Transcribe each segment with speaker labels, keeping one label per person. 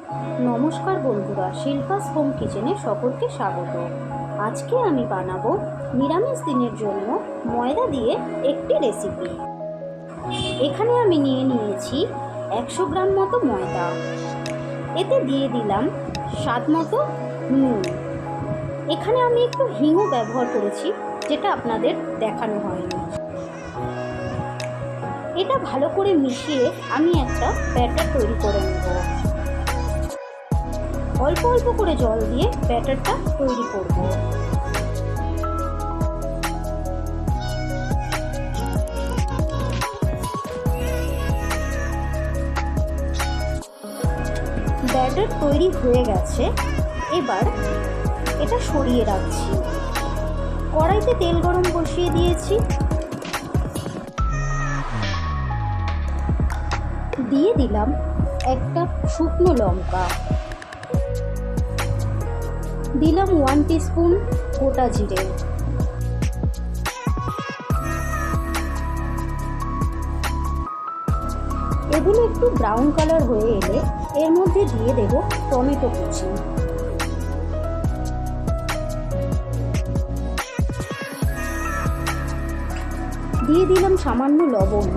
Speaker 1: নমস্কার বন্ধুরা, শিল্পাস হোম কিচেনে সকলকে স্বাগত। আজকে আমি বানাবো নিরামিষ দিনের জন্য ময়দা দিয়ে একটি রেসিপি। এখানে আমি নিয়েছি 100 গ্রাম মতো ময়দা। এতে দিয়ে দিলাম স্বাদ মতো নুন। এখানে আমি একটু হিংও ব্যবহার করেছি, যেটা আপনাদের দেখানো হয়নি। এটা ভালো করে মিশিয়ে আমি একটা ব্যাটার তৈরি করে নেব। অল্প অল্প করে জল দিয়ে ব্যাটারটা তৈরি করব। ব্যাটার তৈরি হয়ে গেছে। এবার এটা সরিয়ে রাখছি। কড়াইতে তেল গরম বসিয়ে দিয়েছি। দিয়ে দিলাম একটা শুকনো লঙ্কা, দিলাম 1 টিস্পুন গোটা জিরে, এগুলো একটু ব্রাউন কালার হয়ে এলে এর মধ্যে দিয়ে দেব টমেটো কুচি। দিয়ে দিলাম সামান্য লবণ।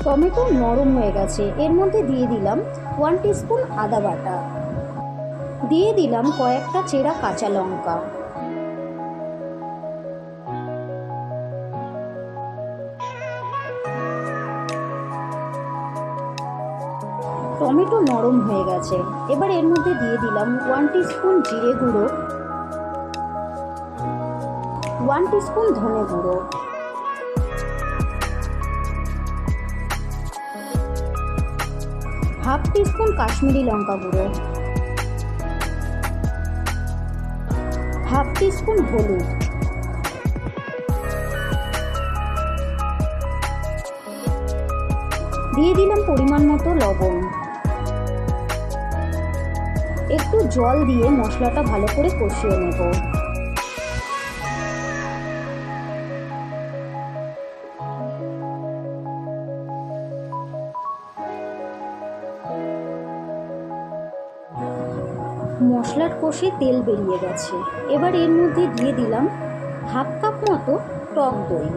Speaker 1: টমেটো নরম হয়ে গেছে। এর মধ্যে দিয়ে দিলাম 1 টিস্পুন আদা বাটা, দিয়ে দিলাম কয়েকটা চেরা কাঁচা লঙ্কা। টমেটো নরম হয়ে গেছে। এবার এর মধ্যে দিয়ে দিলাম 1 টিস্পুন জিরে গুঁড়ো, 1 টিস্পুন ধনে গুঁড়ো, হাফ টিস্পুন কাশ্মীরি লঙ্কা গুঁড়ো, হাফ টিস্পুন হলুদ, দিয়ে দিলাম পরিমাণ মতো লবণ। একটু জল দিয়ে মশলাটা ভালো করে কষিয়ে নেব। মশলার কষে তেল বেরিয়ে গেছে। এবার এর মধ্যে দিয়ে দিলাম হাফ কাপ মতো টক দই।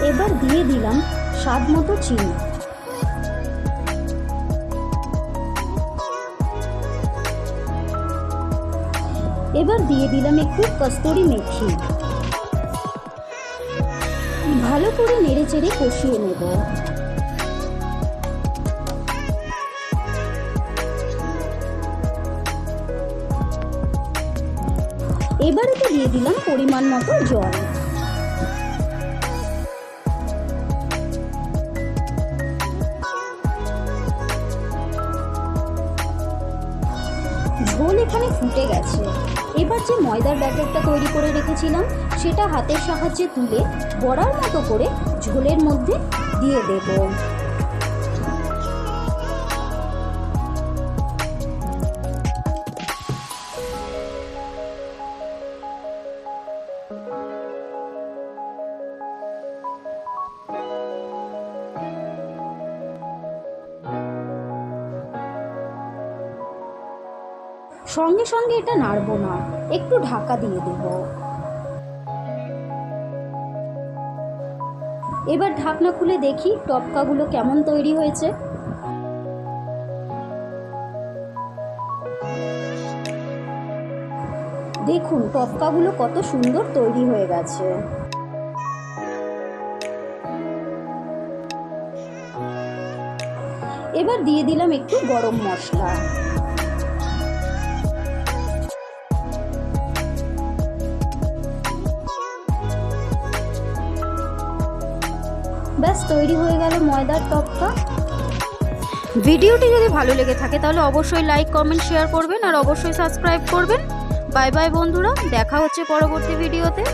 Speaker 1: এবার দিয়ে দিলাম স্বাদ মতো চিনি। এবার দিয়ে দিলাম একটু কস্তুরি মেথি। ভালো করে নেড়ে চেড়ে কষিয়ে নেব। এবার এতে দিয়ে দিলাম পরিমাণ মতো জল। ঝোল এখানে ফুটে গেছে। এবার যে ময়দার ব্যাটারটা তৈরি করে রেখেছিলাম সেটা হাতের সাহায্যে তুলে বড়ার মতো করে ঝোলের মধ্যে দিয়ে দেব। সঙ্গে সঙ্গে এটা নাড়বো না, একটু ঢাকা দিয়ে দেব। এবার ঢাকনা খুলে দেখি টপকাগুলো কেমন তৈরি হয়েছে। দেখুন টপকাগুলো কত সুন্দর তৈরি হয়ে গেছে। এবার দিয়ে দিলাম একটু গরম মশলা। ব্যাস তৈরি হয়ে গেল ময়দার টপকা। ভিডিওটি যদি ভালো লেগে থাকে তাহলে অবশ্যই লাইক, কমেন্ট, শেয়ার করবেন আর অবশ্যই সাবস্ক্রাইব করবেন। বাই বাই বন্ধুরা, দেখা হচ্ছে পরবর্তী ভিডিওতে।